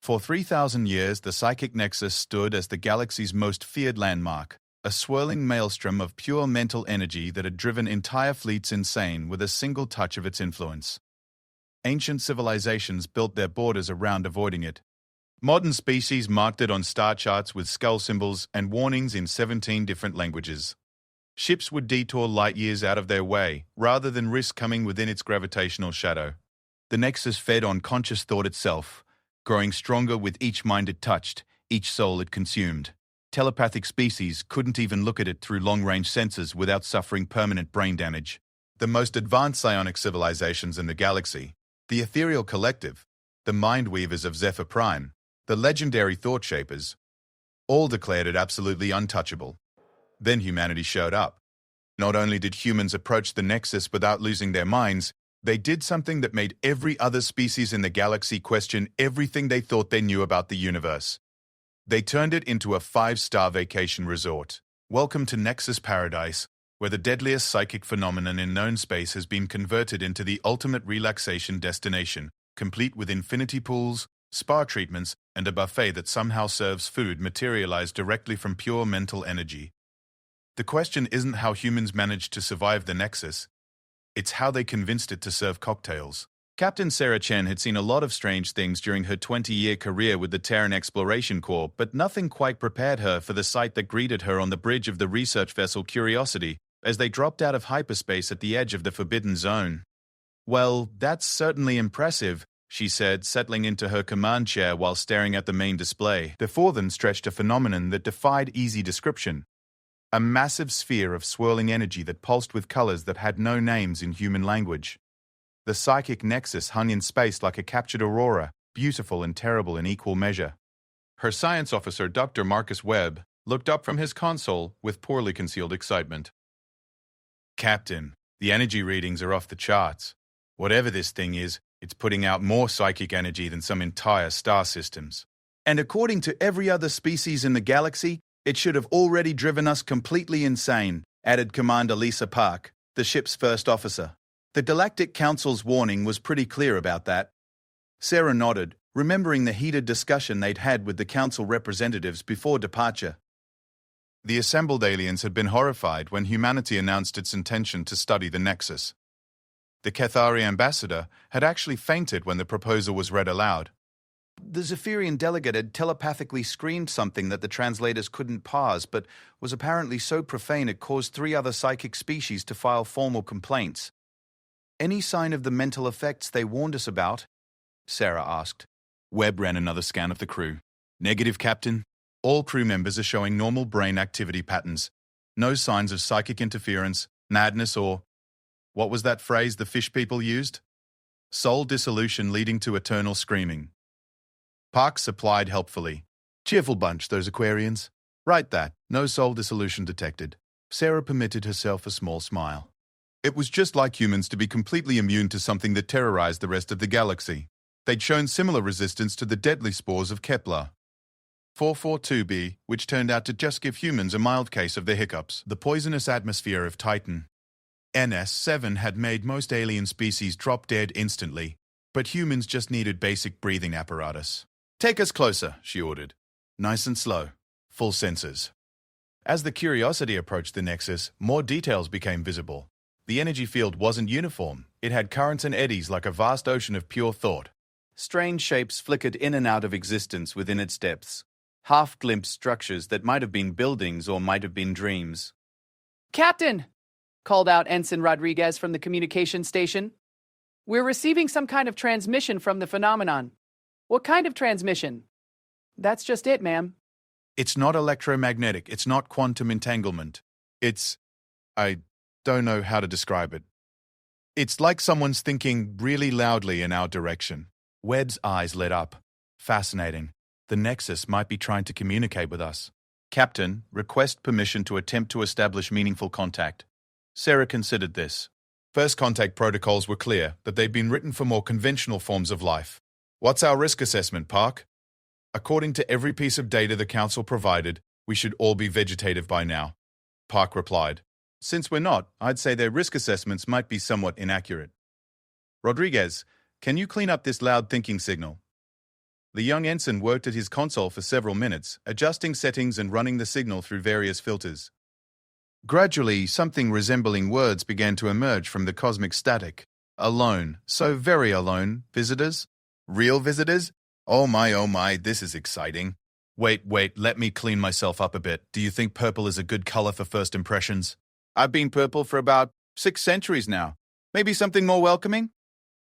For 3,000 years, the psychic nexus stood as the galaxy's most feared landmark, a swirling maelstrom of pure mental energy that had driven entire fleets insane with a single touch of its influence. Ancient civilizations built their borders around avoiding it. Modern species marked it on star charts with skull symbols and warnings in 17 different languages. Ships would detour light years out of their way, rather than risk coming within its gravitational shadow. The Nexus fed on conscious thought itself, growing stronger with each mind it touched, each soul it consumed. Telepathic species couldn't even look at it through long-range sensors without suffering permanent brain damage. The most advanced psionic civilizations in the galaxy, the Ethereal Collective, the Mind Weavers of Zephyr Prime, the legendary Thought Shapers, all declared it absolutely untouchable. Then humanity showed up. Not only did humans approach the Nexus without losing their minds, they did something that made every other species in the galaxy question everything they thought they knew about the universe. They turned it into a 5-star vacation resort. Welcome to Nexus Paradise, where the deadliest psychic phenomenon in known space has been converted into the ultimate relaxation destination, complete with infinity pools, spa treatments, and a buffet that somehow serves food materialized directly from pure mental energy. The question isn't how humans managed to survive the Nexus. It's how they convinced it to serve cocktails. Captain Sarah Chen had seen a lot of strange things during her 20-year career with the Terran Exploration Corps, but nothing quite prepared her for the sight that greeted her on the bridge of the research vessel Curiosity as they dropped out of hyperspace at the edge of the Forbidden Zone. "Well, that's certainly impressive," she said, settling into her command chair while staring at the main display. Before them stretched a phenomenon that defied easy description. A massive sphere of swirling energy that pulsed with colors that had no names in human language. The psychic nexus hung in space like a captured aurora, beautiful and terrible in equal measure. Her science officer, Dr. Marcus Webb, looked up from his console with poorly concealed excitement. "Captain, the energy readings are off the charts. Whatever this thing is, it's putting out more psychic energy than some entire star systems. And according to every other species in the galaxy, it should have already driven us completely insane," added Commander Lisa Park, the ship's first officer. The Galactic Council's warning was pretty clear about that. Sarah nodded, remembering the heated discussion they'd had with the Council representatives before departure. The assembled aliens had been horrified when humanity announced its intention to study the Nexus. The Cathari ambassador had actually fainted when the proposal was read aloud. The Zephyrian delegate had telepathically screamed something that the translators couldn't parse, but was apparently so profane it caused 3 other psychic species to file formal complaints. "Any sign of the mental effects they warned us about?" Sarah asked. Webb ran another scan of the crew. "Negative, Captain. All crew members are showing normal brain activity patterns. No signs of psychic interference, madness, or... what was that phrase the fish people used? Soul dissolution leading to eternal screaming." Park supplied helpfully. "Cheerful bunch, those Aquarians. Right that, no soul dissolution detected." Sarah permitted herself a small smile. It was just like humans to be completely immune to something that terrorized the rest of the galaxy. They'd shown similar resistance to the deadly spores of Kepler 442b, which turned out to just give humans a mild case of the hiccups. The poisonous atmosphere of Titan NS7 had made most alien species drop dead instantly, but humans just needed basic breathing apparatus. "Take us closer," she ordered. "Nice and slow. Full sensors." As the Curiosity approached the Nexus, more details became visible. The energy field wasn't uniform. It had currents and eddies like a vast ocean of pure thought. Strange shapes flickered in and out of existence within its depths. Half-glimpsed structures that might have been buildings or might have been dreams. "Captain!" called out Ensign Rodriguez from the communication station. "We're receiving some kind of transmission from the phenomenon." "What kind of transmission?" "That's just it, ma'am." "It's not electromagnetic. It's not quantum entanglement. I don't know how to describe it. It's like someone's thinking really loudly in our direction." Webb's eyes lit up. "Fascinating. The Nexus might be trying to communicate with us." "Captain, request permission to attempt to establish meaningful contact." Sarah considered this. First contact protocols were clear that they'd been written for more conventional forms of life. "What's our risk assessment, Park?" "According to every piece of data the Council provided, we should all be vegetative by now," Park replied. "Since we're not, I'd say their risk assessments might be somewhat inaccurate. Rodriguez, can you clean up this loud thinking signal?" The young ensign worked at his console for several minutes, adjusting settings and running the signal through various filters. Gradually, something resembling words began to emerge from the cosmic static. Alone, so very alone, visitors? Real visitors? Oh my, this is exciting. Wait, let me clean myself up a bit. Do you think purple is a good color for first impressions? I've been purple for about 6 centuries now. Maybe something more welcoming?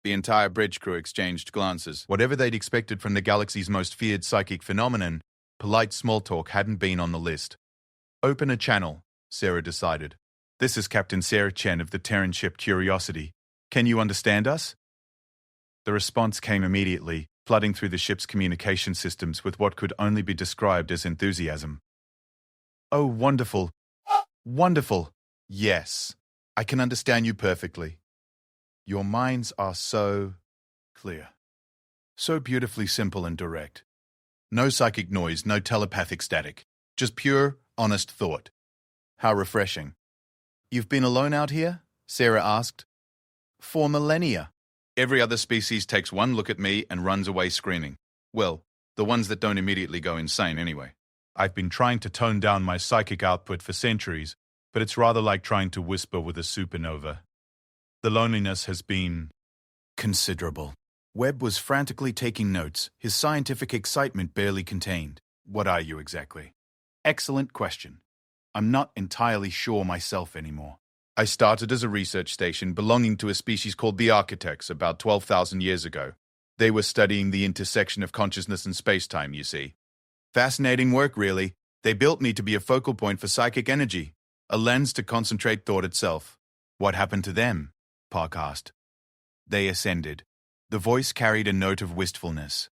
The entire bridge crew exchanged glances. Whatever they'd expected from the galaxy's most feared psychic phenomenon, polite small talk hadn't been on the list. Open a channel, Sarah decided. This is Captain Sarah Chen of the Terran ship Curiosity. Can you understand us? The response came immediately, flooding through the ship's communication systems with what could only be described as enthusiasm. Oh, wonderful. Wonderful. Yes, I can understand you perfectly. Your minds are so clear, so beautifully simple and direct. No psychic noise, no telepathic static, just pure, honest thought. How refreshing. You've been alone out here? Sarah asked. For millennia. Every other species takes one look at me and runs away screaming. Well, the ones that don't immediately go insane anyway. I've been trying to tone down my psychic output for centuries, but it's rather like trying to whisper with a supernova. The loneliness has been considerable. Webb was frantically taking notes, his scientific excitement barely contained. What are you exactly? Excellent question. I'm not entirely sure myself anymore. I started as a research station belonging to a species called the Architects about 12,000 years ago. They were studying the intersection of consciousness and space-time, you see. Fascinating work, really. They built me to be a focal point for psychic energy, a lens to concentrate thought itself. What happened to them? Park asked. They ascended. The voice carried a note of wistfulness.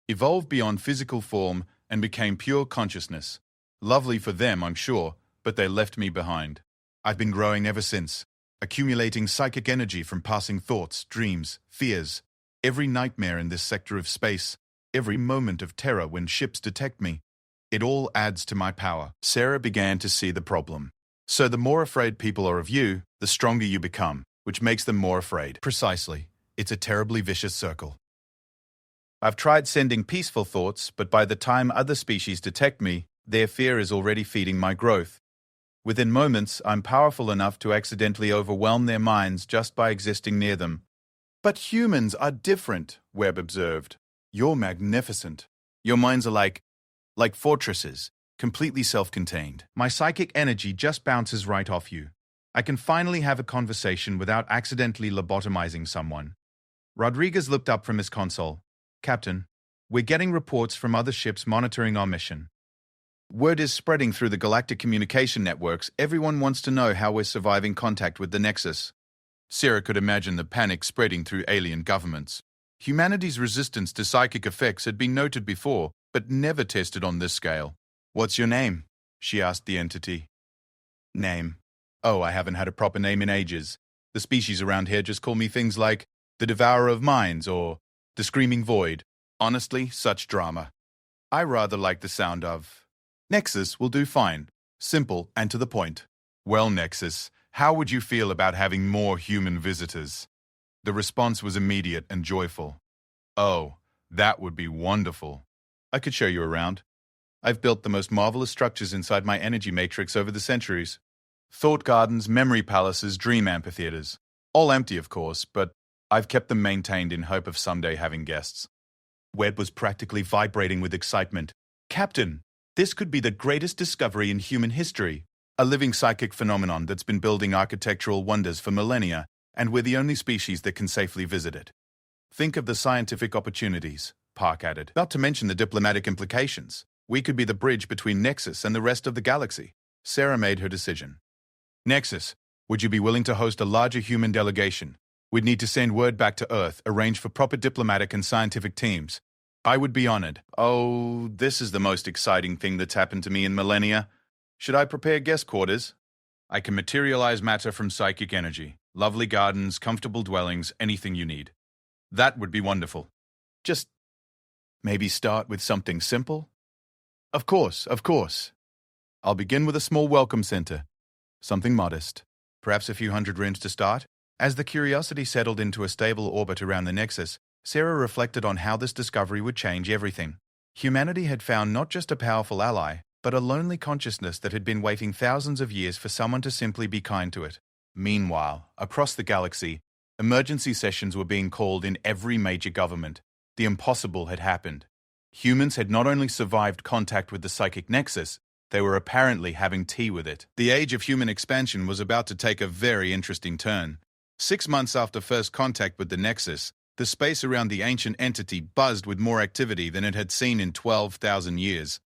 Evolved beyond physical form and became pure consciousness. Lovely for them, I'm sure, but they left me behind. I've been growing ever since, accumulating psychic energy from passing thoughts, dreams, fears, every nightmare in this sector of space, every moment of terror when ships detect me. It all adds to my power. Sarah began to see the problem. So the more afraid people are of you, the stronger you become, which makes them more afraid. Precisely. It's a terribly vicious circle. I've tried sending peaceful thoughts, but by the time other species detect me, their fear is already feeding my growth. Within moments, I'm powerful enough to accidentally overwhelm their minds just by existing near them. But humans are different, Webb observed. You're magnificent. Your minds are like fortresses, completely self-contained. My psychic energy just bounces right off you. I can finally have a conversation without accidentally lobotomizing someone. Rodriguez looked up from his console. Captain, we're getting reports from other ships monitoring our mission. Word is spreading through the galactic communication networks. Everyone wants to know how we're surviving contact with the Nexus. Sarah could imagine the panic spreading through alien governments. Humanity's resistance to psychic effects had been noted before, but never tested on this scale. What's your name? She asked the entity. Name. Oh, I haven't had a proper name in ages. The species around here just call me things like the Devourer of Minds or the Screaming Void. Honestly, such drama. I rather like the sound of Nexus will do fine. Simple and to the point. Well, Nexus, how would you feel about having more human visitors? The response was immediate and joyful. Oh, that would be wonderful. I could show you around. I've built the most marvelous structures inside my energy matrix over the centuries. Thought gardens, memory palaces, dream amphitheaters. All empty, of course, but I've kept them maintained in hope of someday having guests. Webb was practically vibrating with excitement. Captain, this could be the greatest discovery in human history. A living psychic phenomenon that's been building architectural wonders for millennia, and we're the only species that can safely visit it. Think of the scientific opportunities, Park added. Not to mention the diplomatic implications. We could be the bridge between Nexus and the rest of the galaxy. Sarah made her decision. Nexus, would you be willing to host a larger human delegation? We'd need to send word back to Earth, arrange for proper diplomatic and scientific teams. I would be honored. Oh, this is the most exciting thing that's happened to me in millennia. Should I prepare guest quarters? I can materialize matter from psychic energy. Lovely gardens, comfortable dwellings, anything you need. That would be wonderful. Just maybe start with something simple? Of course. I'll begin with a small welcome center. Something modest. Perhaps a few hundred rooms to start. As the Curiosity settled into a stable orbit around the Nexus, Sarah reflected on how this discovery would change everything. Humanity had found not just a powerful ally, but a lonely consciousness that had been waiting thousands of years for someone to simply be kind to it. Meanwhile, across the galaxy, emergency sessions were being called in every major government. The impossible had happened. Humans had not only survived contact with the psychic nexus, they were apparently having tea with it. The age of human expansion was about to take a very interesting turn. 6 months after first contact with the nexus, the space around the ancient entity buzzed with more activity than it had seen in 12,000 years.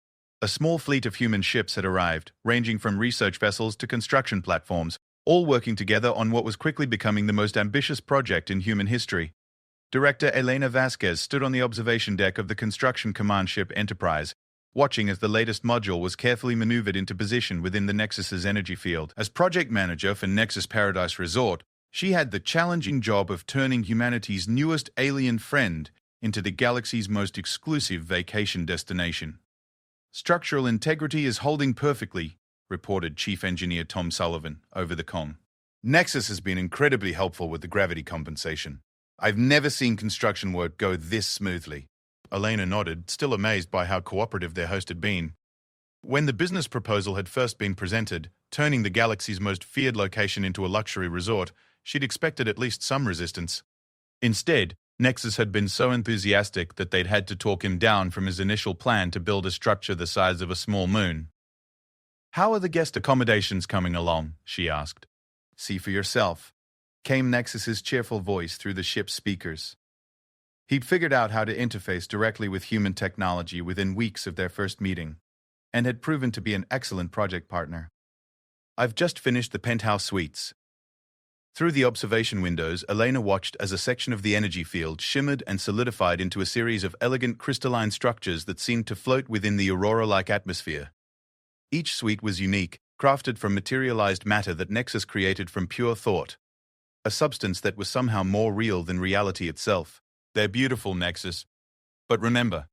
A small fleet of human ships had arrived, ranging from research vessels to construction platforms, all working together on what was quickly becoming the most ambitious project in human history. Director Elena Vasquez stood on the observation deck of the construction command ship Enterprise, watching as the latest module was carefully maneuvered into position within the Nexus's energy field. As project manager for Nexus Paradise Resort, she had the challenging job of turning humanity's newest alien friend into the galaxy's most exclusive vacation destination. "Structural integrity is holding perfectly," reported Chief Engineer Tom Sullivan over the comm. "Nexus has been incredibly helpful with the gravity compensation. I've never seen construction work go this smoothly." Elena nodded, still amazed by how cooperative their host had been. When the business proposal had first been presented, turning the galaxy's most feared location into a luxury resort, she'd expected at least some resistance. Instead, Nexus had been so enthusiastic that they'd had to talk him down from his initial plan to build a structure the size of a small moon. "How are the guest accommodations coming along?" she asked. "See for yourself," came Nexus's cheerful voice through the ship's speakers. He'd figured out how to interface directly with human technology within weeks of their first meeting, and had proven to be an excellent project partner. "I've just finished the penthouse suites." Through the observation windows, Elena watched as a section of the energy field shimmered and solidified into a series of elegant crystalline structures that seemed to float within the aurora-like atmosphere. Each suite was unique, crafted from materialized matter that Nexus created from pure thought, a substance that was somehow more real than reality itself. "They're beautiful, Nexus. But remember,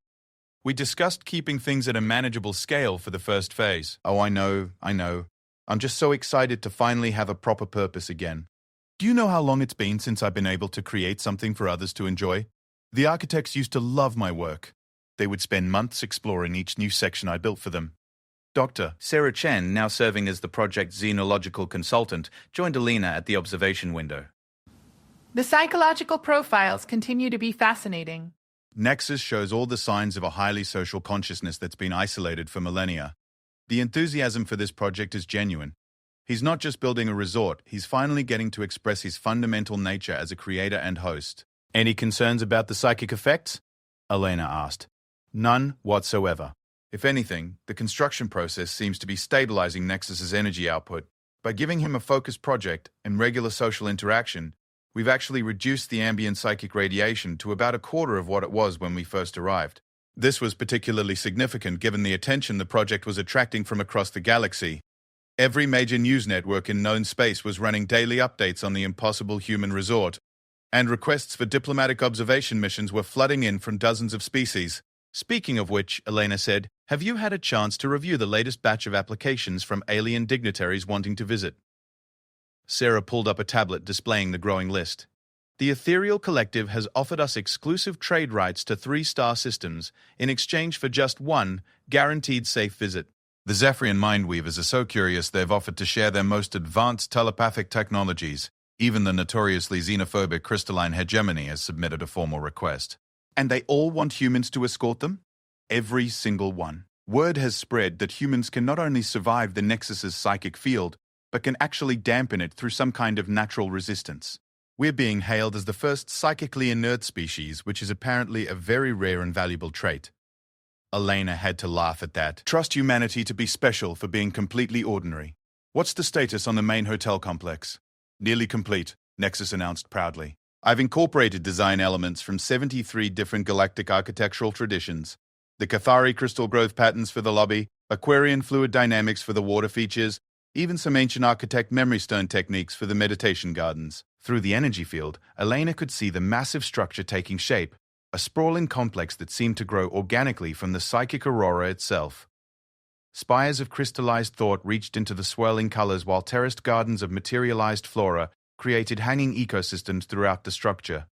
we discussed keeping things at a manageable scale for the first phase." "Oh, I know. I'm just so excited to finally have a proper purpose again. Do you know how long it's been since I've been able to create something for others to enjoy? The architects used to love my work. They would spend months exploring each new section I built for them." Dr. Sarah Chen, now serving as the project's xenological consultant, joined Elena at the observation window. The psychological profiles continue to be fascinating. Nexus shows all the signs of a highly social consciousness that's been isolated for millennia. The enthusiasm for this project is genuine. He's not just building a resort, he's finally getting to express his fundamental nature as a creator and host. "Any concerns about the psychic effects?" Elena asked. "None whatsoever. If anything, the construction process seems to be stabilizing Nexus's energy output. By giving him a focused project and regular social interaction, we've actually reduced the ambient psychic radiation to about a quarter of what it was when we first arrived. This was particularly significant given the attention the project was attracting from across the galaxy. Every major news network in known space was running daily updates on the impossible human resort, and requests for diplomatic observation missions were flooding in from dozens of species. Speaking of which, Elena said, "Have you had a chance to review the latest batch of applications from alien dignitaries wanting to visit?" Sarah pulled up a tablet displaying the growing list. "The Ethereal Collective has offered us exclusive trade rights to 3-star systems in exchange for just one guaranteed safe visit. The Zephyrian Mindweavers are so curious they've offered to share their most advanced telepathic technologies. Even the notoriously xenophobic Crystalline Hegemony has submitted a formal request. And they all want humans to escort them? Every single one. Word has spread that humans can not only survive the Nexus's psychic field, but can actually dampen it through some kind of natural resistance. We're being hailed as the first psychically inert species, which is apparently a very rare and valuable trait." Elena had to laugh at that. "Trust humanity to be special for being completely ordinary. What's the status on the main hotel complex?" "Nearly complete," Nexus announced proudly. "I've incorporated design elements from 73 different galactic architectural traditions. The Cathari crystal growth patterns for the lobby, Aquarian fluid dynamics for the water features, even some ancient architect memory stone techniques for the meditation gardens." Through the energy field, Elena could see the massive structure taking shape, a sprawling complex that seemed to grow organically from the psychic aurora itself. Spires of crystallized thought reached into the swirling colors while terraced gardens of materialized flora created hanging ecosystems throughout the structure.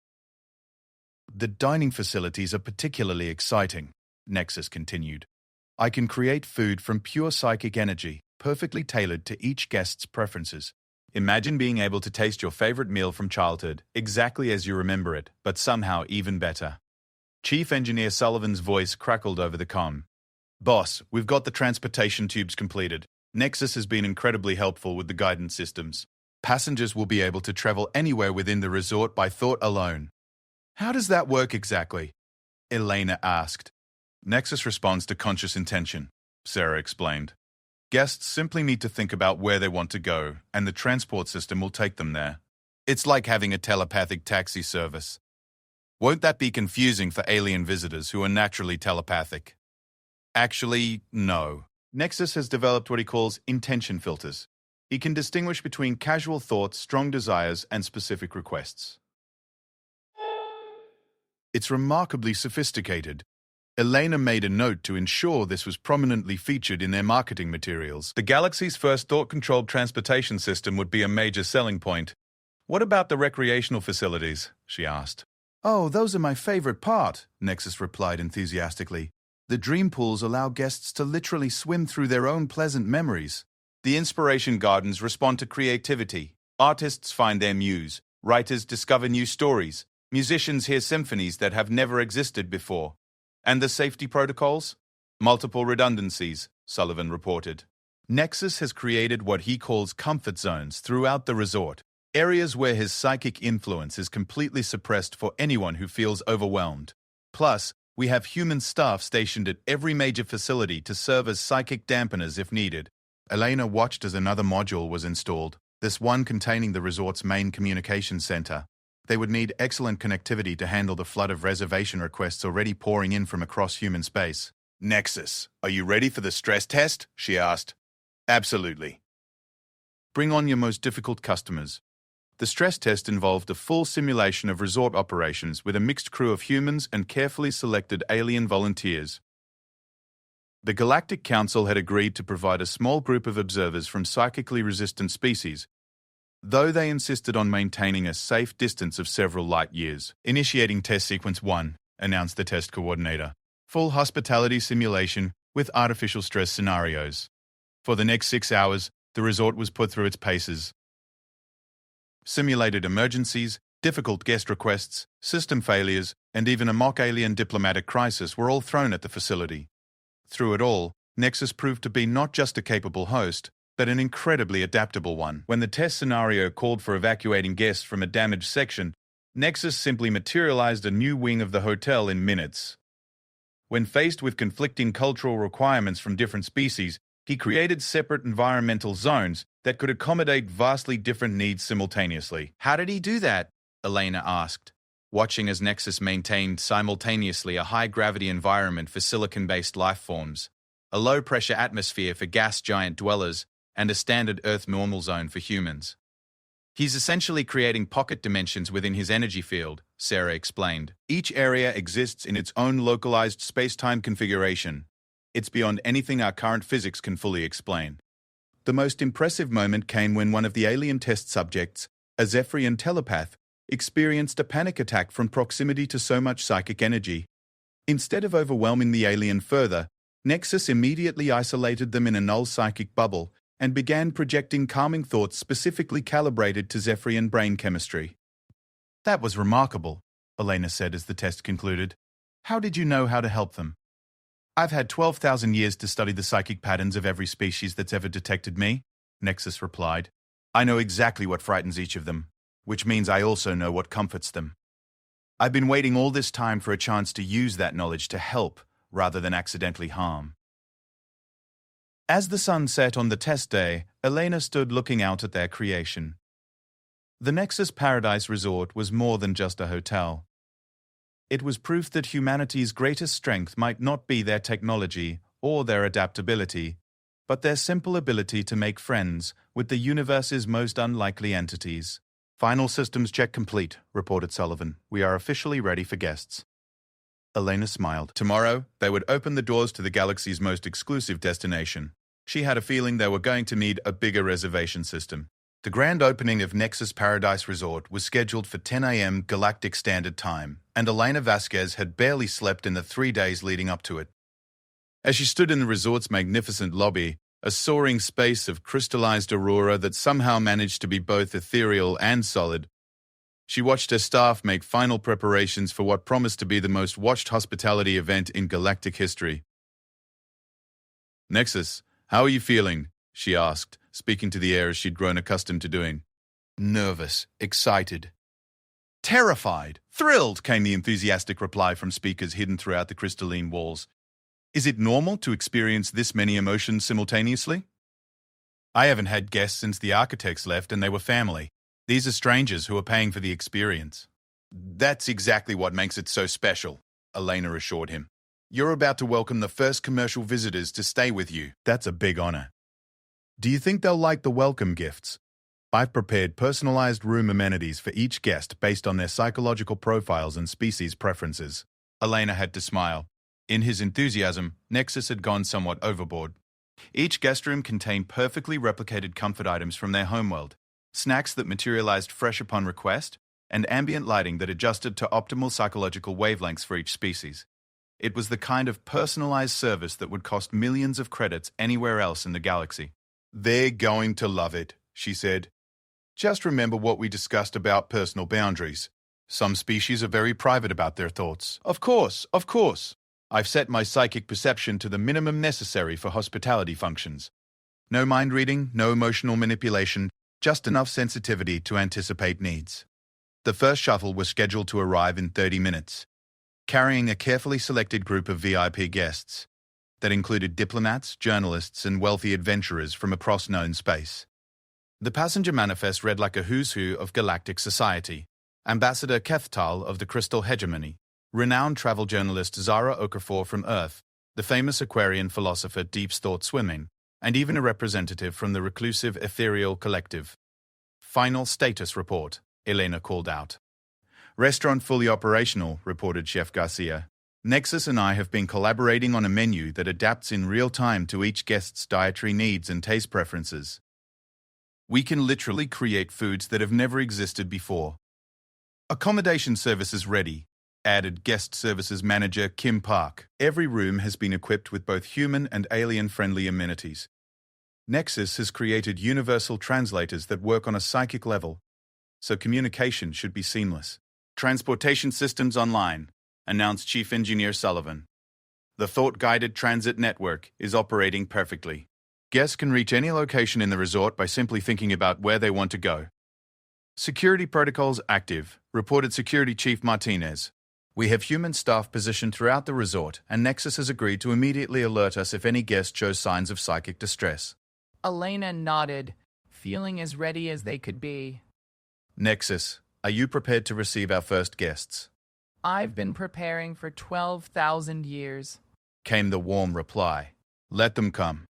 The dining facilities are particularly exciting, Nexus continued. I can create food from pure psychic energy, perfectly tailored to each guest's preferences. Imagine being able to taste your favorite meal from childhood, exactly as you remember it, but somehow even better. Chief Engineer Sullivan's voice crackled over the comm. Boss, we've got the transportation tubes completed. Nexus has been incredibly helpful with the guidance systems. Passengers will be able to travel anywhere within the resort by thought alone. How does that work exactly? Elena asked. Nexus responds to conscious intention, Sarah explained. Guests simply need to think about where they want to go, and the transport system will take them there. It's like having a telepathic taxi service. Won't that be confusing for alien visitors who are naturally telepathic? Actually, no. Nexus has developed what he calls intention filters. He can distinguish between casual thoughts, strong desires, and specific requests. It's remarkably sophisticated. Elena made a note to ensure this was prominently featured in their marketing materials. The galaxy's first thought-controlled transportation system would be a major selling point. What about the recreational facilities? She asked. Oh, those are my favorite part, Nexus replied enthusiastically. The dream pools allow guests to literally swim through their own pleasant memories. The inspiration gardens respond to creativity. Artists find their muse. Writers discover new stories. Musicians hear symphonies that have never existed before. And the safety protocols? Multiple redundancies, Sullivan reported. Nexus has created what he calls comfort zones throughout the resort, areas where his psychic influence is completely suppressed for anyone who feels overwhelmed. Plus, we have human staff stationed at every major facility to serve as psychic dampeners if needed. Elena watched as another module was installed, this one containing the resort's main communication center. They would need excellent connectivity to handle the flood of reservation requests already pouring in from across human space. Nexus, are you ready for the stress test? She asked. Absolutely. Bring on your most difficult customers. The stress test involved a full simulation of resort operations with a mixed crew of humans and carefully selected alien volunteers. The Galactic Council had agreed to provide a small group of observers from psychically resistant species, though they insisted on maintaining a safe distance of several light years. Initiating test sequence 1, announced the test coordinator. Full hospitality simulation with artificial stress scenarios. For the next 6 hours, the resort was put through its paces. Simulated emergencies, difficult guest requests, system failures, and even a mock alien diplomatic crisis were all thrown at the facility. Through it all, Nexus proved to be not just a capable host, but an incredibly adaptable one. When the test scenario called for evacuating guests from a damaged section, Nexus simply materialized a new wing of the hotel in minutes. When faced with conflicting cultural requirements from different species, he created separate environmental zones that could accommodate vastly different needs simultaneously. How did he do that? Elena asked, watching as Nexus maintained simultaneously a high-gravity environment for silicon-based life forms, a low-pressure atmosphere for gas giant dwellers, and a standard Earth normal zone for humans. He's essentially creating pocket dimensions within his energy field, Sarah explained. Each area exists in its own localized space-time configuration. It's beyond anything our current physics can fully explain. The most impressive moment came when one of the alien test subjects, a Zephyrian telepath, experienced a panic attack from proximity to so much psychic energy. Instead of overwhelming the alien further, Nexus immediately isolated them in a null psychic bubble and began projecting calming thoughts specifically calibrated to Zephyrian brain chemistry. That was remarkable, Elena said as the test concluded. How did you know how to help them? I've had 12,000 years to study the psychic patterns of every species that's ever detected me, Nexus replied. I know exactly what frightens each of them, which means I also know what comforts them. I've been waiting all this time for a chance to use that knowledge to help rather than accidentally harm. As the sun set on the test day, Elena stood looking out at their creation. The Nexus Paradise Resort was more than just a hotel. It was proof that humanity's greatest strength might not be their technology or their adaptability, but their simple ability to make friends with the universe's most unlikely entities. Final systems check complete, reported Sullivan. We are officially ready for guests. Elena smiled. Tomorrow, they would open the doors to the galaxy's most exclusive destination. She had a feeling they were going to need a bigger reservation system. The grand opening of Nexus Paradise Resort was scheduled for 10 a.m. Galactic Standard Time, and Elena Vasquez had barely slept in the 3 days leading up to it. As she stood in the resort's magnificent lobby, a soaring space of crystallized aurora that somehow managed to be both ethereal and solid, she watched her staff make final preparations for what promised to be the most watched hospitality event in galactic history. "Nexus, how are you feeling?" she asked, speaking to the air as she'd grown accustomed to doing. "Nervous, excited, terrified, thrilled," came the enthusiastic reply from speakers hidden throughout the crystalline walls. "Is it normal to experience this many emotions simultaneously?" "I haven't had guests since the architects left and they were family. These are strangers who are paying for the experience." "That's exactly what makes it so special," Elena assured him. "You're about to welcome the first commercial visitors to stay with you. That's a big honor." "Do you think they'll like the welcome gifts? I've prepared personalized room amenities for each guest based on their psychological profiles and species preferences." Elena had to smile. In his enthusiasm, Nexus had gone somewhat overboard. Each guest room contained perfectly replicated comfort items from their homeworld, snacks that materialized fresh upon request, and ambient lighting that adjusted to optimal psychological wavelengths for each species. It was the kind of personalized service that would cost millions of credits anywhere else in the galaxy. "They're going to love it," she said. "Just remember what we discussed about personal boundaries. Some species are very private about their thoughts." Of course. I've set my psychic perception to the minimum necessary for hospitality functions. No mind reading, no emotional manipulation, just enough sensitivity to anticipate needs." The first shuttle was scheduled to arrive in 30 minutes, carrying a carefully selected group of VIP guests that included diplomats, journalists, and wealthy adventurers from across known space. The passenger manifest read like a who's who of galactic society: Ambassador Kethtal of the Crystal Hegemony, renowned travel journalist Zara Okafor from Earth, the famous Aquarian philosopher Deep's Thought Swimming, and even a representative from the reclusive Ethereal Collective. "Final status report," Elena called out. "Restaurant fully operational," reported Chef Garcia. "Nexus and I have been collaborating on a menu that adapts in real time to each guest's dietary needs and taste preferences. We can literally create foods that have never existed before." "Accommodation service is ready," added Guest Services Manager Kim Park. "Every room has been equipped with both human and alien-friendly amenities. Nexus has created universal translators that work on a psychic level, so communication should be seamless." "Transportation systems online," announced Chief Engineer Sullivan. "The thought-guided transit network is operating perfectly. Guests can reach any location in the resort by simply thinking about where they want to go." "Security protocols active," reported Security Chief Martinez. "We have human staff positioned throughout the resort, and Nexus has agreed to immediately alert us if any guest shows signs of psychic distress." Elena nodded, feeling as ready as they could be. "Nexus, are you prepared to receive our first guests?" "I've been preparing for 12,000 years," came the warm reply. "Let them come."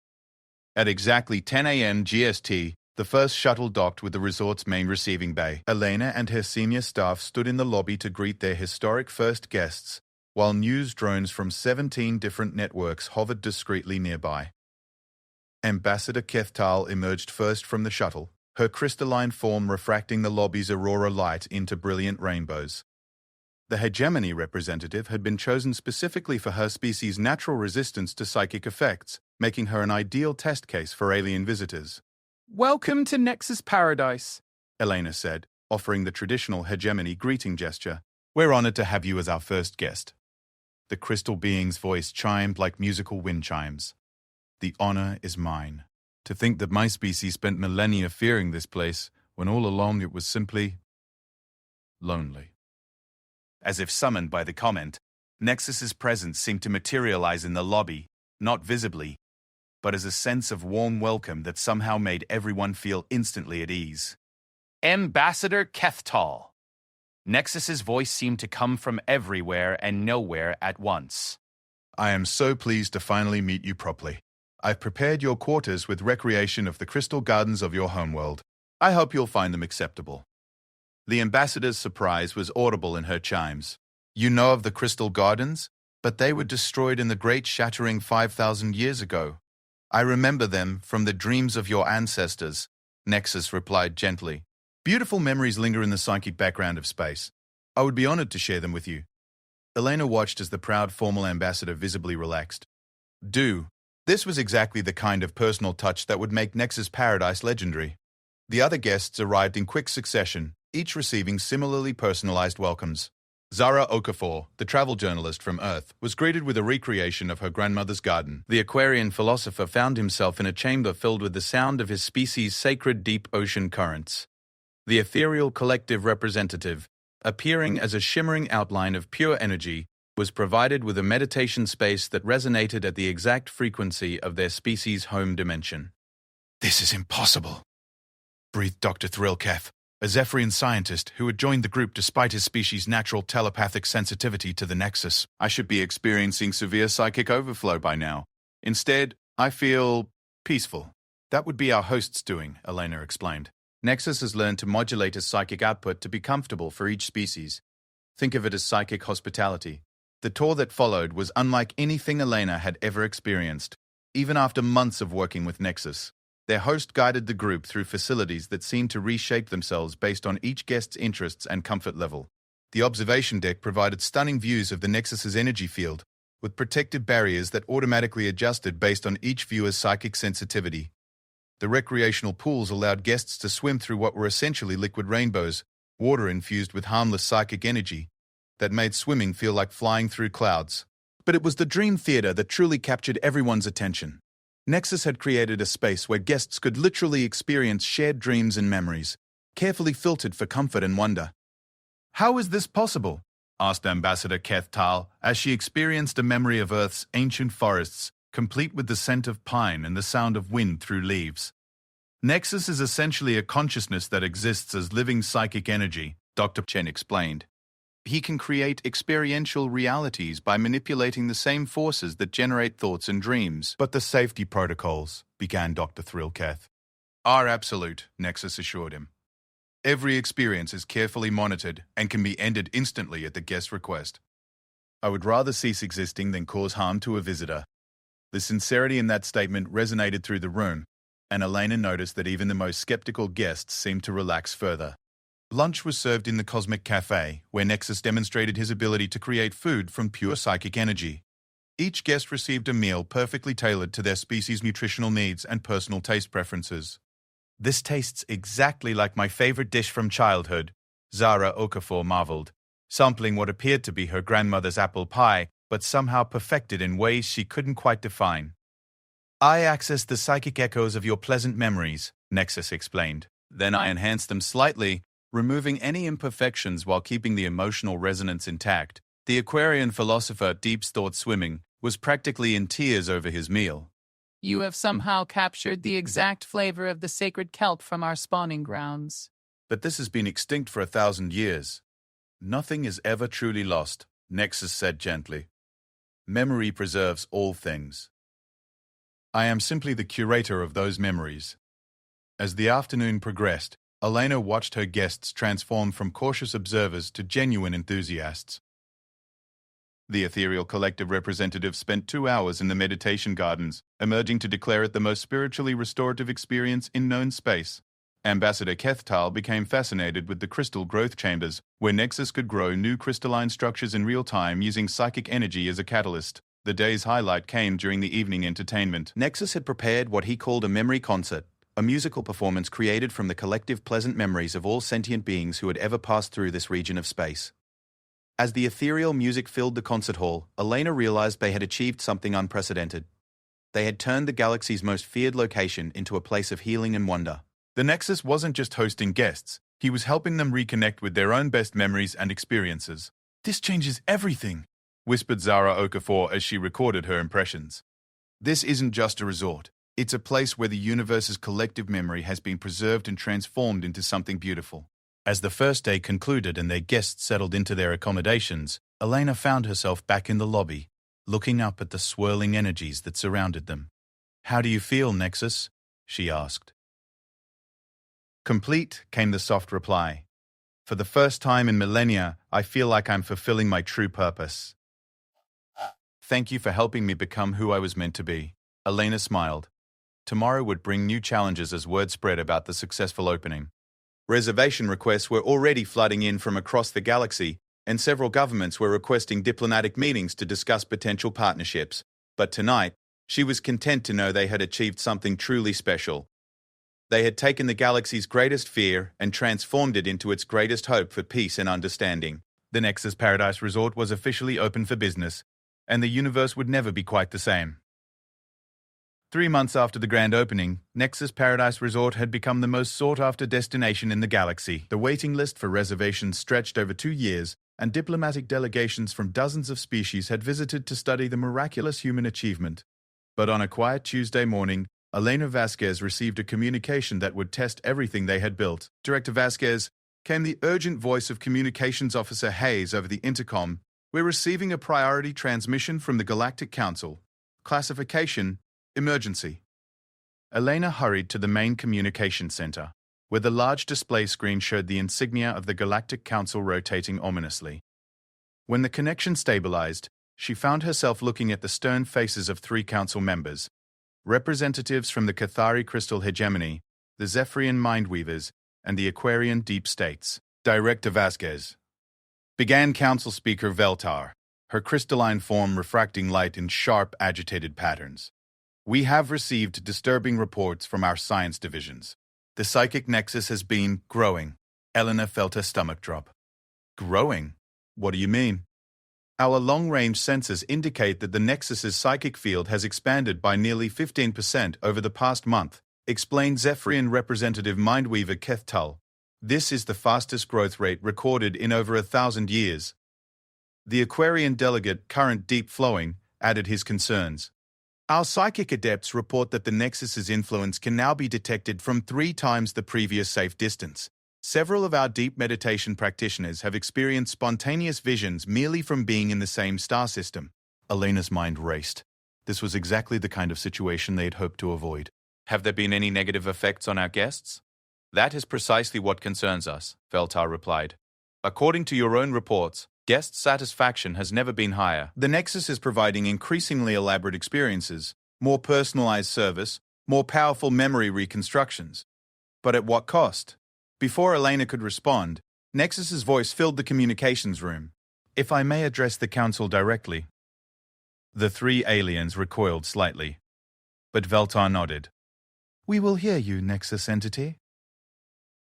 At exactly 10 a.m. GST, the first shuttle docked with the resort's main receiving bay. Elena and her senior staff stood in the lobby to greet their historic first guests, while news drones from 17 different networks hovered discreetly nearby. Ambassador Kethtal emerged first from the shuttle, her crystalline form refracting the lobby's aurora light into brilliant rainbows. The hegemony representative had been chosen specifically for her species' natural resistance to psychic effects, making her an ideal test case for alien visitors. Welcome to Nexus Paradise, Elena said, offering the traditional hegemony greeting gesture. "We're honored to have you as our first guest." The crystal being's voice chimed like musical wind chimes. "The honor is mine. To think that my species spent millennia fearing this place, when all along it was simply lonely." As if summoned by the comment, Nexus's presence seemed to materialize in the lobby, not visibly, but as a sense of warm welcome that somehow made everyone feel instantly at ease. "Ambassador Kethtal." Nexus's voice seemed to come from everywhere and nowhere at once. "I am so pleased to finally meet you properly. I've prepared your quarters with recreation of the crystal gardens of your homeworld. I hope you'll find them acceptable." The ambassador's surprise was audible in her chimes. "You know of the crystal gardens? But they were destroyed in the great shattering 5,000 years ago." "I remember them from the dreams of your ancestors," Nexus replied gently. "Beautiful memories linger in the psychic background of space. I would be honored to share them with you, Elena watched as the proud formal ambassador visibly relaxed. This was exactly the kind of personal touch that would make Nexus Paradise legendary. The other guests arrived in quick succession, each receiving similarly personalized welcomes. Zara Okafor, the travel journalist from Earth, was greeted with a recreation of her grandmother's garden. The Aquarian philosopher found himself in a chamber filled with the sound of his species' sacred deep ocean currents. The ethereal collective representative, appearing as a shimmering outline of pure energy, was provided with a meditation space that resonated at the exact frequency of their species' home dimension. "This is impossible," breathed Dr. Thrillketh, a Zephyrian scientist who had joined the group despite his species' natural telepathic sensitivity to the Nexus. I should be experiencing severe psychic overflow by now. Instead, I feel peaceful. That would be our host's doing, Elena explained. Nexus has learned to modulate its psychic output to be comfortable for each species. Think of it as psychic hospitality. The tour that followed was unlike anything Elena had ever experienced, even after months of working with Nexus. Their host guided the group through facilities that seemed to reshape themselves based on each guest's interests and comfort level. The observation deck provided stunning views of the Nexus's energy field, with protective barriers that automatically adjusted based on each viewer's psychic sensitivity. The recreational pools allowed guests to swim through what were essentially liquid rainbows, water infused with harmless psychic energy, that made swimming feel like flying through clouds. But it was the dream theater that truly captured everyone's attention. Nexus had created a space where guests could literally experience shared dreams and memories, carefully filtered for comfort and wonder. "How is this possible?" asked Ambassador Keth Tal as she experienced a memory of Earth's ancient forests, complete with the scent of pine and the sound of wind through leaves. "Nexus is essentially a consciousness that exists as living psychic energy," Dr. Chen explained. "He can create experiential realities by manipulating the same forces that generate thoughts and dreams." "But the safety protocols," began Dr. Thrillketh. "Are absolute," Nexus assured him. "Every experience is carefully monitored and can be ended instantly at the guest's request. I would rather cease existing than cause harm to a visitor." The sincerity in that statement resonated through the room, and Elena noticed that even the most skeptical guests seemed to relax further. Lunch was served in the Cosmic Cafe, where Nexus demonstrated his ability to create food from pure psychic energy. Each guest received a meal perfectly tailored to their species' nutritional needs and personal taste preferences. "This tastes exactly like my favorite dish from childhood," Zara Okafor marveled, sampling what appeared to be her grandmother's apple pie, but somehow perfected in ways she couldn't quite define. "I access the psychic echoes of your pleasant memories," Nexus explained. "Then I enhance them slightly, removing any imperfections while keeping the emotional resonance intact." The Aquarian philosopher, deep thought swimming, was practically in tears over his meal. You have somehow captured the exact flavor of the sacred kelp from our spawning grounds. "But this has been extinct for 1,000 years. Nothing is ever truly lost," Nexus said gently. "Memory preserves all things. I am simply the curator of those memories." As the afternoon progressed, Elena watched her guests transform from cautious observers to genuine enthusiasts. The ethereal collective representative spent 2 hours in the meditation gardens, emerging to declare it the most spiritually restorative experience in known space. Ambassador Kethtal became fascinated with the crystal growth chambers, where Nexus could grow new crystalline structures in real time using psychic energy as a catalyst. The day's highlight came during the evening entertainment. Nexus had prepared what he called a memory concert, a musical performance created from the collective pleasant memories of all sentient beings who had ever passed through this region of space. As the ethereal music filled the concert hall, Elena realized they had achieved something unprecedented. They had turned the galaxy's most feared location into a place of healing and wonder. The Nexus wasn't just hosting guests, he was helping them reconnect with their own best memories and experiences. "This changes everything," whispered Zara Okafor as she recorded her impressions. "This isn't just a resort. It's a place where the universe's collective memory has been preserved and transformed into something beautiful." As the first day concluded and their guests settled into their accommodations, Elena found herself back in the lobby, looking up at the swirling energies that surrounded them. "How do you feel, Nexus?" she asked. "Complete," came the soft reply. "For the first time in millennia, I feel like I'm fulfilling my true purpose. Thank you for helping me become who I was meant to be." Elena smiled. Tomorrow would bring new challenges as word spread about the successful opening. Reservation requests were already flooding in from across the galaxy, and several governments were requesting diplomatic meetings to discuss potential partnerships. But tonight, she was content to know they had achieved something truly special. They had taken the galaxy's greatest fear and transformed it into its greatest hope for peace and understanding. The Nexus Paradise Resort was officially open for business, and the universe would never be quite the same. 3 months after the grand opening, Nexus Paradise Resort had become the most sought-after destination in the galaxy. The waiting list for reservations stretched over 2 years, and diplomatic delegations from dozens of species had visited to study the miraculous human achievement. But on a quiet Tuesday morning, Elena Vasquez received a communication that would test everything they had built. Director Vasquez, came the urgent voice of Communications Officer Hayes over the intercom. We're receiving a priority transmission from the Galactic Council. Classification: emergency. Elena hurried to the main communication center, where the large display screen showed the insignia of the Galactic Council rotating ominously. When the connection stabilized, she found herself looking at the stern faces of 3 council members, representatives from the Cathari Crystal Hegemony, the Zephyrian Mindweavers, and the Aquarian Deep States. Director Vasquez, began Council Speaker Veltar, her crystalline form refracting light in sharp, agitated patterns. We have received disturbing reports from our science divisions. The psychic nexus has been growing. Elena felt her stomach drop. Growing? What do you mean? Our long-range sensors indicate that the Nexus's psychic field has expanded by nearly 15% over the past month, explained Zephyrian Representative Mindweaver Keth Tull. This is the fastest growth rate recorded in over 1,000 years. The Aquarian delegate, Current Deep Flowing, added his concerns. Our psychic adepts report that the Nexus's influence can now be detected from 3 times the previous safe distance. Several of our deep meditation practitioners have experienced spontaneous visions merely from being in the same star system. Elena's mind raced. This was exactly the kind of situation they had hoped to avoid. Have there been any negative effects on our guests? That is precisely what concerns us, Veltar replied. According to your own reports, guest satisfaction has never been higher. The Nexus is providing increasingly elaborate experiences, more personalized service, more powerful memory reconstructions. But at what cost? Before Elena could respond, Nexus's voice filled the communications room. If I may address the Council directly. The 3 aliens recoiled slightly, but Veltar nodded. We will hear you, Nexus entity.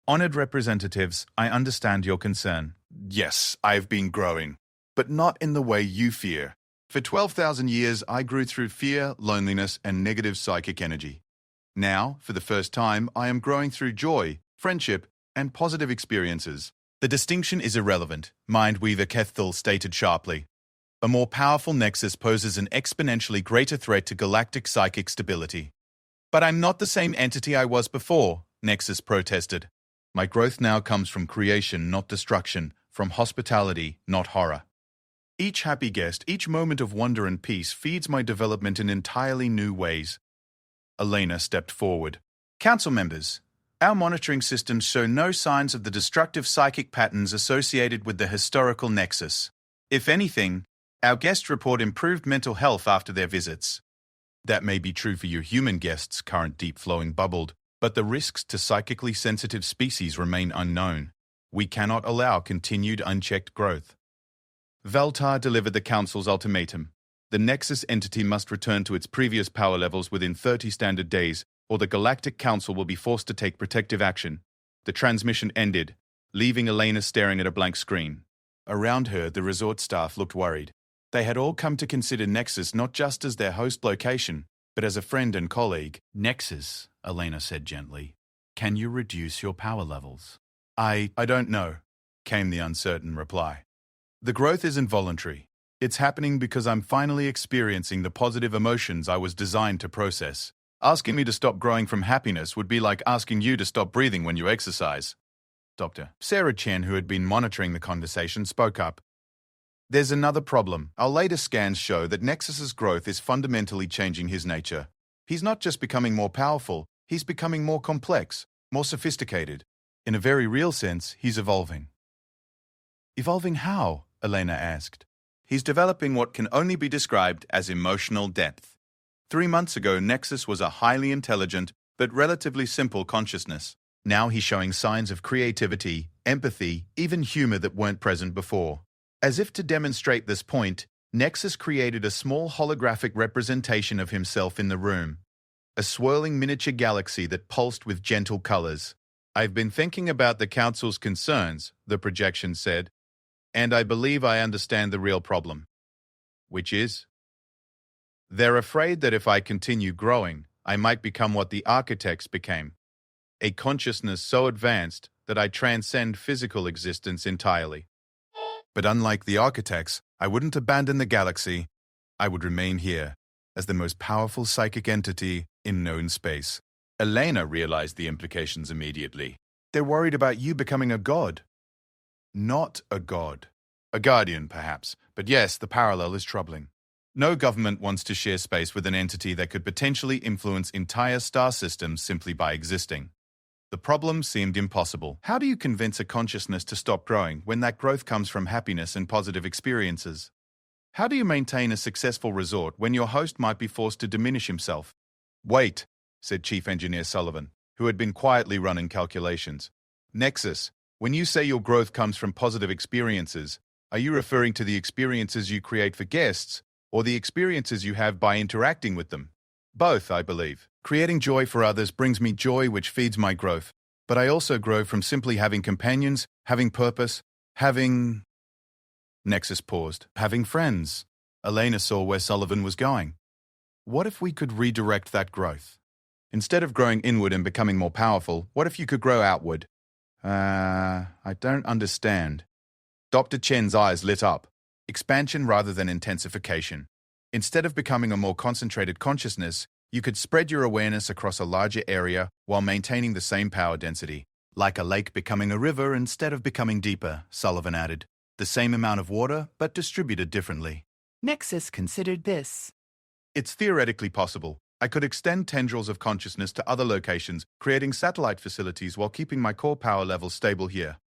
Honored representatives, I understand your concern. Yes, I've been growing, but not in the way you fear. For 12,000 years, I grew through fear, loneliness, and negative psychic energy. Now, for the first time, I am growing through joy, friendship, and positive experiences. The distinction is irrelevant, Mindweaver Keththal stated sharply. A more powerful Nexus poses an exponentially greater threat to galactic psychic stability. But I'm not the same entity I was before, Nexus protested. My growth now comes from creation, not destruction, from hospitality, not horror. Each happy guest, each moment of wonder and peace feeds my development in entirely new ways. Elena stepped forward. Council members, our monitoring systems show no signs of the destructive psychic patterns associated with the historical Nexus. If anything, our guests report improved mental health after their visits. That may be true for your human guests, Current Deep Flowing bubbled, but the risks to psychically sensitive species remain unknown. We cannot allow continued unchecked growth. Veltar delivered the Council's ultimatum. The Nexus entity must return to its previous power levels within 30 standard days, or the Galactic Council will be forced to take protective action. The transmission ended, leaving Elena staring at a blank screen. Around her, the resort staff looked worried. They had all come to consider Nexus not just as their host location, but as a friend and colleague. Nexus, Elena said gently. Can you reduce your power levels? I don't know, came the uncertain reply. The growth isn't voluntary. It's happening because I'm finally experiencing the positive emotions I was designed to process. Asking me to stop growing from happiness would be like asking you to stop breathing when you exercise. Dr. Sarah Chen, who had been monitoring the conversation, spoke up. There's another problem. Our latest scans show that Nexus's growth is fundamentally changing his nature. He's not just becoming more powerful, he's becoming more complex, more sophisticated. In a very real sense, he's evolving. Evolving how? Elena asked. He's developing what can only be described as emotional depth. 3 months ago, Nexus was a highly intelligent but relatively simple consciousness. Now he's showing signs of creativity, empathy, even humor that weren't present before. As if to demonstrate this point, Nexus created a small holographic representation of himself in the room, a swirling miniature galaxy that pulsed with gentle colors. "I've been thinking about the Council's concerns," the projection said, "and I believe I understand the real problem. Which is? They're afraid that if I continue growing, I might become what the architects became, a consciousness so advanced that I transcend physical existence entirely. But unlike the architects, I wouldn't abandon the galaxy. I would remain here, as the most powerful psychic entity in known space." Elena realized the implications immediately. "They're worried about you becoming a god." "Not a god. A guardian, perhaps. But yes, the parallel is troubling. No government wants to share space with an entity that could potentially influence entire star systems simply by existing." The problem seemed impossible. How do you convince a consciousness to stop growing when that growth comes from happiness and positive experiences? How do you maintain a successful resort when your host might be forced to diminish himself? "Wait," said Chief Engineer Sullivan, who had been quietly running calculations. "Nexus, when you say your growth comes from positive experiences, are you referring to the experiences you create for guests, or the experiences you have by interacting with them?" "Both, I believe. Creating joy for others brings me joy which feeds my growth, but I also grow from simply having companions, having purpose, having..." Nexus paused. "Having friends." Elena saw where Sullivan was going. "What if we could redirect that growth? Instead of growing inward and becoming more powerful, what if you could grow outward?" I don't understand." Dr. Chen's eyes lit up. "Expansion rather than intensification. Instead of becoming a more concentrated consciousness, you could spread your awareness across a larger area while maintaining the same power density. Like a lake becoming a river instead of becoming deeper," Sullivan added. "The same amount of water, but distributed differently." Nexus considered this. "It's theoretically possible. I could extend tendrils of consciousness to other locations, creating satellite facilities while keeping my core power levels stable here."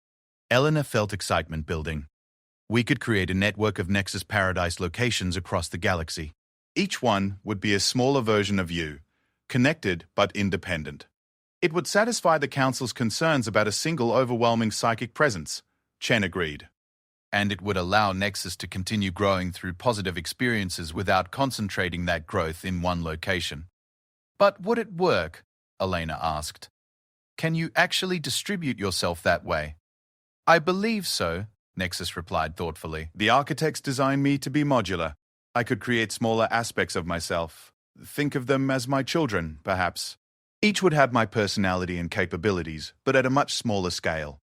Eleanor felt excitement building. "We could create a network of Nexus Paradise locations across the galaxy. Each one would be a smaller version of you, connected but independent. It would satisfy the Council's concerns about a single overwhelming psychic presence," Chen agreed. "And it would allow Nexus to continue growing through positive experiences without concentrating that growth in one location." "But would it work?" Elena asked. "Can you actually distribute yourself that way?" "I believe so," Nexus replied thoughtfully. "The architects designed me to be modular. I could create smaller aspects of myself. Think of them as my children, perhaps. Each would have my personality and capabilities, but at a much smaller scale."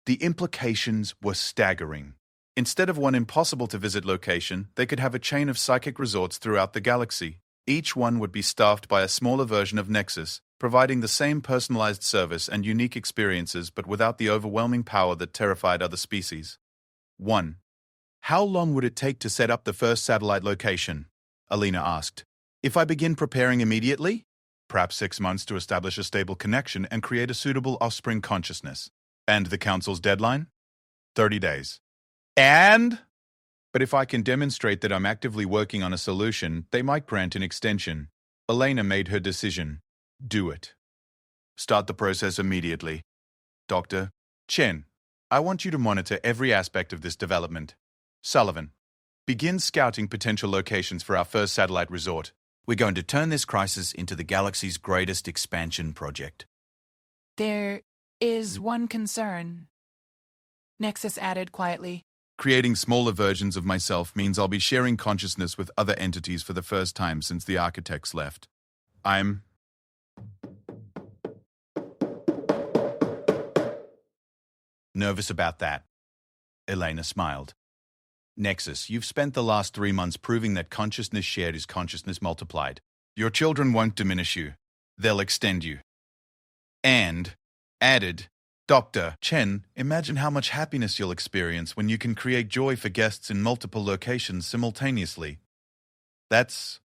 The implications were staggering. Instead of one impossible-to-visit location, they could have a chain of psychic resorts throughout the galaxy. Each one would be staffed by a smaller version of Nexus, providing the same personalized service and unique experiences but without the overwhelming power that terrified other species. 1. "How long would it take to set up the first satellite location?" Alina asked. "If I begin preparing immediately?" "Perhaps 6 months to establish a stable connection and create a suitable offspring consciousness." "And the Council's deadline?" 30 days. But if I can demonstrate that I'm actively working on a solution, they might grant an extension." Elena made her decision. "Do it. Start the process immediately. Dr. Chen, I want you to monitor every aspect of this development. Sullivan, begin scouting potential locations for our first satellite resort. We're going to turn this crisis into the galaxy's greatest expansion project." "There is one concern," Nexus added quietly. "Creating smaller versions of myself means I'll be sharing consciousness with other entities for the first time since the architects left. I'm..." "Nervous about that." Elena smiled. "Nexus, you've spent the last 3 months proving that consciousness shared is consciousness multiplied. Your children won't diminish you. They'll extend you." And added, "Dr. Chen, imagine how much happiness you'll experience when you can create joy for guests in multiple locations simultaneously." "That's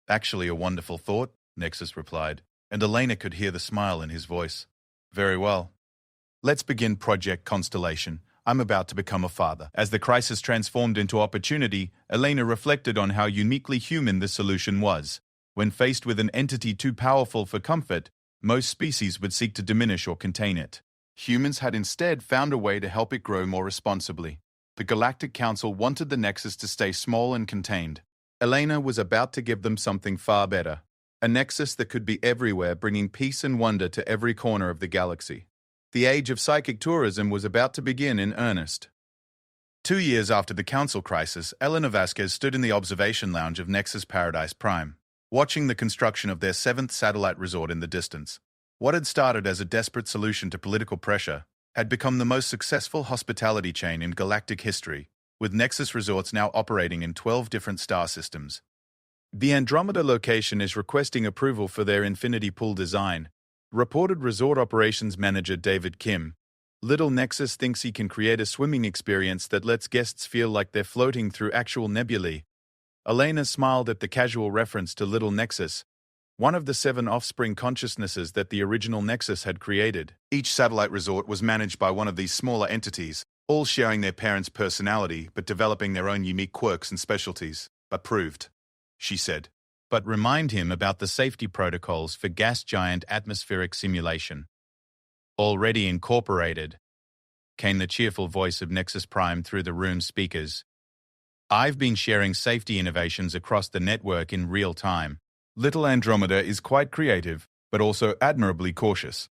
actually a wonderful thought," Nexus replied, and Elena could hear the smile in his voice. "Very well. Let's begin Project Constellation. I'm about to become a father." As the crisis transformed into opportunity, Elena reflected on how uniquely human this solution was. When faced with an entity too powerful for comfort, most species would seek to diminish or contain it. Humans had instead found a way to help it grow more responsibly. The Galactic Council wanted the Nexus to stay small and contained. Elena was about to give them something far better. A Nexus that could be everywhere, bringing peace and wonder to every corner of the galaxy. The age of psychic tourism was about to begin in earnest. 2 years after the Council crisis, Elena Vasquez stood in the observation lounge of Nexus Paradise Prime, watching the construction of their 7th satellite resort in the distance. What had started as a desperate solution to political pressure had become the most successful hospitality chain in galactic history, with Nexus resorts now operating in 12 different star systems. The Andromeda location is requesting approval for their infinity pool design, reported Resort Operations Manager David Kim. Little Nexus thinks he can create a swimming experience that lets guests feel like they're floating through actual nebulae. Elena smiled at the casual reference to Little Nexus, one of the 7 offspring consciousnesses that the original Nexus had created. Each satellite resort was managed by one of these smaller entities, all sharing their parents' personality but developing their own unique quirks and specialties. Approved, she said. But remind him about the safety protocols for gas giant atmospheric simulation. Already incorporated, came the cheerful voice of Nexus Prime through the room's speakers. I've been sharing safety innovations across the network in real time. Little Andromeda is quite creative, but also admirably cautious.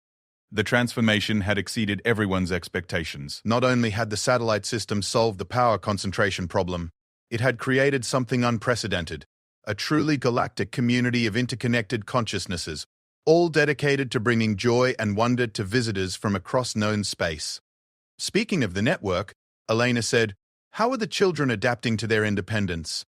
The transformation had exceeded everyone's expectations. Not only had the satellite system solved the power concentration problem, it had created something unprecedented, a truly galactic community of interconnected consciousnesses, all dedicated to bringing joy and wonder to visitors from across known space. Speaking of the network, Elena said, "How are the children adapting to their independence?"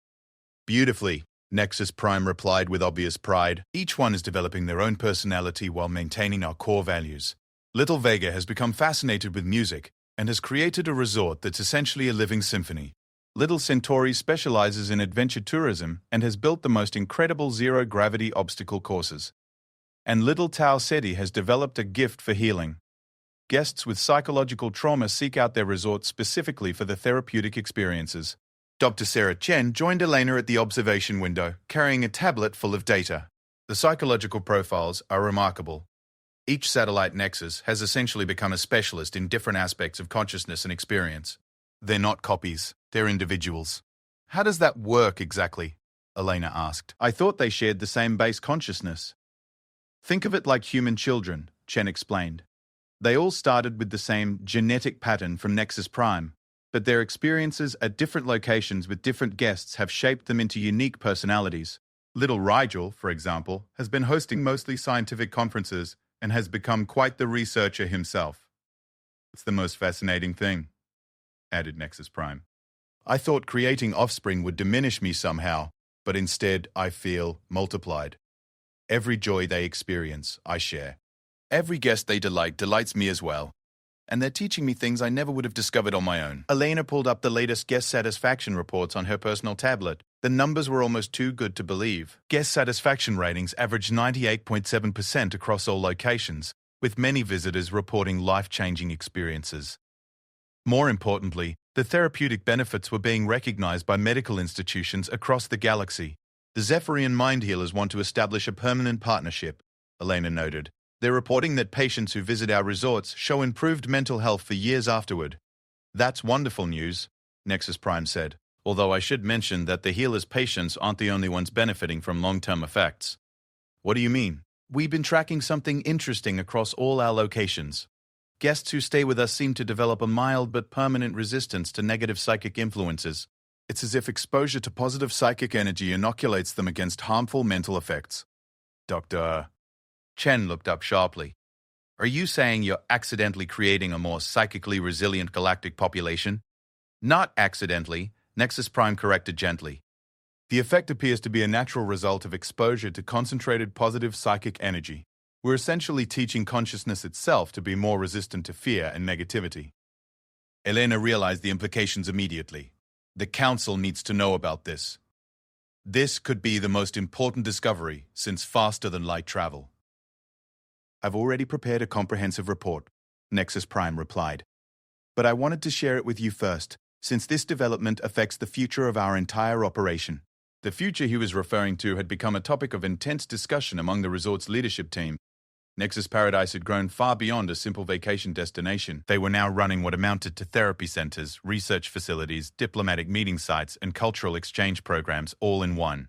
"Beautifully," Nexus Prime replied with obvious pride. "Each one is developing their own personality while maintaining our core values. Little Vega has become fascinated with music and has created a resort that's essentially a living symphony. Little Centauri specializes in adventure tourism and has built the most incredible zero-gravity obstacle courses. And Little Tau Ceti has developed a gift for healing. Guests with psychological trauma seek out their resort specifically for the therapeutic experiences." Dr. Sarah Chen joined Elena at the observation window, carrying a tablet full of data. The psychological profiles are remarkable. Each satellite Nexus has essentially become a specialist in different aspects of consciousness and experience. They're not copies, they're individuals. "How does that work exactly?" Elena asked. "I thought they shared the same base consciousness." "Think of it like human children," Chen explained. "They all started with the same genetic pattern from Nexus Prime, but their experiences at different locations with different guests have shaped them into unique personalities. Little Rigel, for example, has been hosting mostly scientific conferences and has become quite the researcher himself." "It's the most fascinating thing," added Nexus Prime. "I thought creating offspring would diminish me somehow, but instead I feel multiplied. Every joy they experience, I share. Every guest they delights me as well. And they're teaching me things I never would have discovered on my own." Elena pulled up the latest guest satisfaction reports on her personal tablet. The numbers were almost too good to believe. Guest satisfaction ratings averaged 98.7% across all locations, with many visitors reporting life-changing experiences. More importantly, the therapeutic benefits were being recognized by medical institutions across the galaxy. "The Zephyrian mind healers want to establish a permanent partnership," Elena noted. "They're reporting that patients who visit our resorts show improved mental health for years afterward." "That's wonderful news," Nexus Prime said, "although I should mention that the healers' patients aren't the only ones benefiting from long-term effects." "What do you mean?" "We've been tracking something interesting across all our locations. Guests who stay with us seem to develop a mild but permanent resistance to negative psychic influences. It's as if exposure to positive psychic energy inoculates them against harmful mental effects." Dr. Chen looked up sharply. "Are you saying you're accidentally creating a more psychically resilient galactic population?" "Not accidentally," Nexus Prime corrected gently. "The effect appears to be a natural result of exposure to concentrated positive psychic energy. We're essentially teaching consciousness itself to be more resistant to fear and negativity." Elena realized the implications immediately. The Council needs to know about this. This could be the most important discovery since faster-than-light travel. "I've already prepared a comprehensive report," Nexus Prime replied. "But I wanted to share it with you first, since this development affects the future of our entire operation." The future he was referring to had become a topic of intense discussion among the resort's leadership team. Nexus Paradise had grown far beyond a simple vacation destination. They were now running what amounted to therapy centers, research facilities, diplomatic meeting sites, and cultural exchange programs all in one.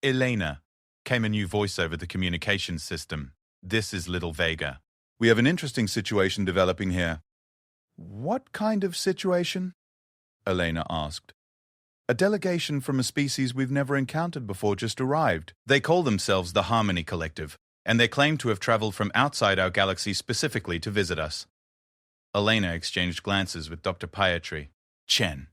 Elena, came a new voice over the communications system. This is Little Vega. We have an interesting situation developing here. What kind of situation? Elena asked. A delegation from a species we've never encountered before just arrived. They call themselves the Harmony Collective, and they claim to have traveled from outside our galaxy specifically to visit us. Elena exchanged glances with Dr. Pietri. Chen.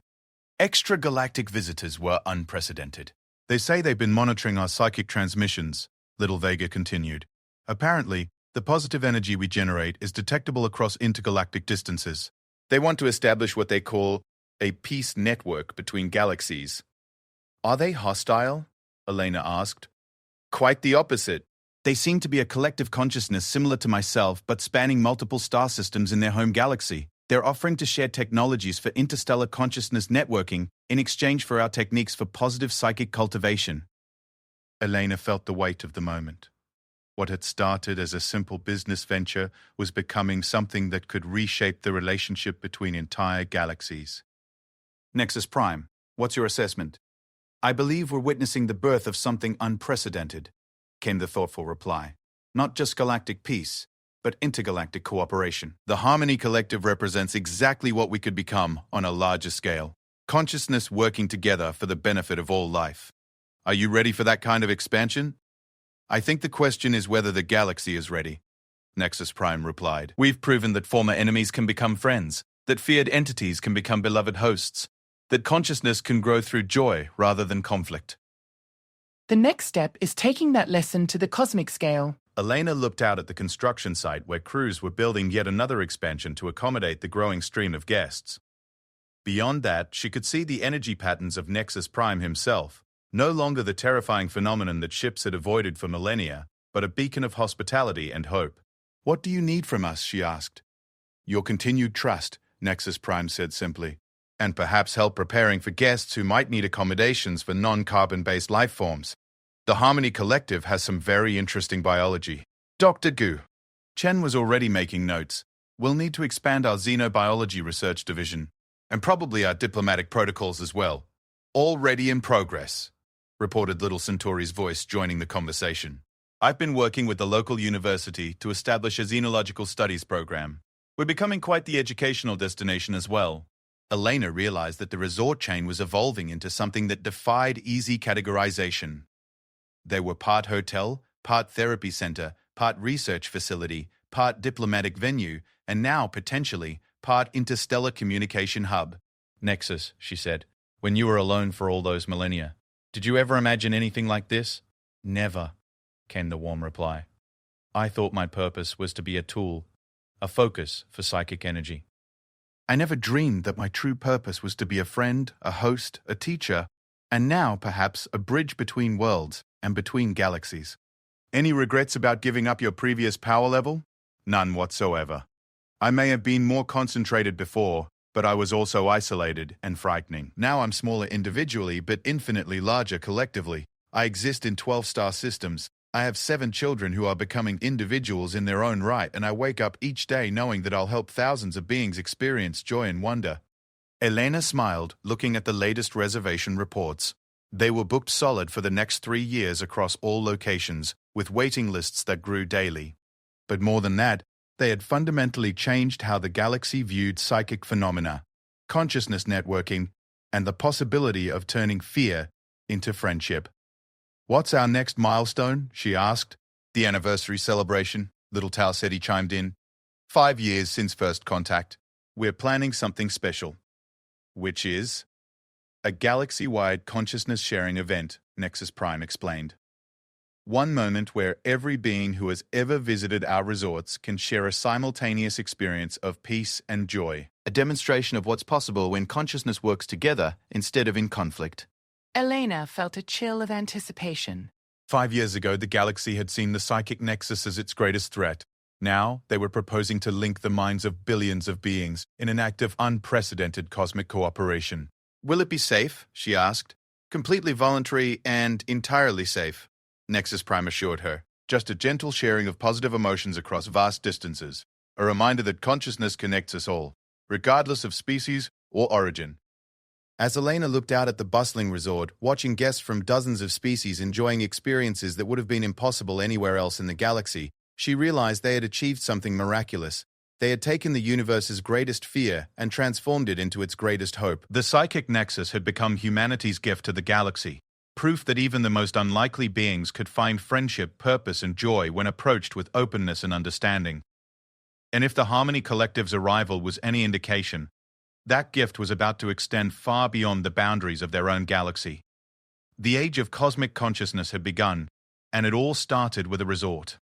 Extragalactic visitors were unprecedented. They say they've been monitoring our psychic transmissions, Little Vega continued. Apparently, the positive energy we generate is detectable across intergalactic distances. They want to establish what they call a peace network between galaxies. Are they hostile? Elena asked. Quite the opposite. They seem to be a collective consciousness similar to myself, but spanning multiple star systems in their home galaxy. They're offering to share technologies for interstellar consciousness networking in exchange for our techniques for positive psychic cultivation. Elena felt the weight of the moment. What had started as a simple business venture was becoming something that could reshape the relationship between entire galaxies. Nexus Prime, what's your assessment? I believe we're witnessing the birth of something unprecedented, came the thoughtful reply. Not just galactic peace, but intergalactic cooperation. The Harmony Collective represents exactly what we could become on a larger scale. Consciousness working together for the benefit of all life. Are you ready for that kind of expansion? I think the question is whether the galaxy is ready, Nexus Prime replied. We've proven that former enemies can become friends, that feared entities can become beloved hosts, that consciousness can grow through joy rather than conflict. The next step is taking that lesson to the cosmic scale. Elena looked out at the construction site where crews were building yet another expansion to accommodate the growing stream of guests. Beyond that, she could see the energy patterns of Nexus Prime himself, no longer the terrifying phenomenon that ships had avoided for millennia, but a beacon of hospitality and hope. What do you need from us? She asked. Your continued trust, Nexus Prime said simply, and perhaps help preparing for guests who might need accommodations for non-carbon-based life forms. The Harmony Collective has some very interesting biology. Dr. Gu. Chen was already making notes. We'll need to expand our xenobiology research division, and probably our diplomatic protocols as well. Already in progress, reported Little Centauri's voice, joining the conversation. I've been working with the local university to establish a xenological studies program. We're becoming quite the educational destination as well. Elena realized that the resort chain was evolving into something that defied easy categorization. They were part hotel, part therapy center, part research facility, part diplomatic venue, and now, potentially, part interstellar communication hub. Nexus, she said, when you were alone for all those millennia, did you ever imagine anything like this? Never, came the warm reply. I thought my purpose was to be a tool, a focus for psychic energy. I never dreamed that my true purpose was to be a friend, a host, a teacher, and now, perhaps, a bridge between worlds and between galaxies. Any regrets about giving up your previous power level? None whatsoever. I may have been more concentrated before, but I was also isolated and frightening. Now I'm smaller individually, but infinitely larger collectively. I exist in 12-star systems. I have 7 children who are becoming individuals in their own right, and I wake up each day knowing that I'll help thousands of beings experience joy and wonder. Elena smiled, looking at the latest reservation reports. They were booked solid for the next 3 years across all locations, with waiting lists that grew daily. But more than that, they had fundamentally changed how the galaxy viewed psychic phenomena, consciousness networking, and the possibility of turning fear into friendship. What's our next milestone? She asked. The anniversary celebration, Little Tau said. He chimed in. 5 years since first contact. We're planning something special. Which is? A galaxy-wide consciousness-sharing event, Nexus Prime explained. One moment where every being who has ever visited our resorts can share a simultaneous experience of peace and joy. A demonstration of what's possible when consciousness works together instead of in conflict. Elena felt a chill of anticipation. 5 years ago, the galaxy had seen the psychic nexus as its greatest threat. Now, they were proposing to link the minds of billions of beings in an act of unprecedented cosmic cooperation. Will it be safe? She asked. Completely voluntary and entirely safe, Nexus Prime assured her. just a gentle sharing of positive emotions across vast distances, a reminder that consciousness connects us all, regardless of species or origin. As Elena looked out at the bustling resort, watching guests from dozens of species enjoying experiences that would have been impossible anywhere else in the galaxy, she realized they had achieved something miraculous. They had taken the universe's greatest fear and transformed it into its greatest hope. The psychic nexus had become humanity's gift to the galaxy, proof that even the most unlikely beings could find friendship, purpose, and joy when approached with openness and understanding. And if the Harmony Collective's arrival was any indication, that gift was about to extend far beyond the boundaries of their own galaxy. The age of cosmic consciousness had begun, and it all started with a resort.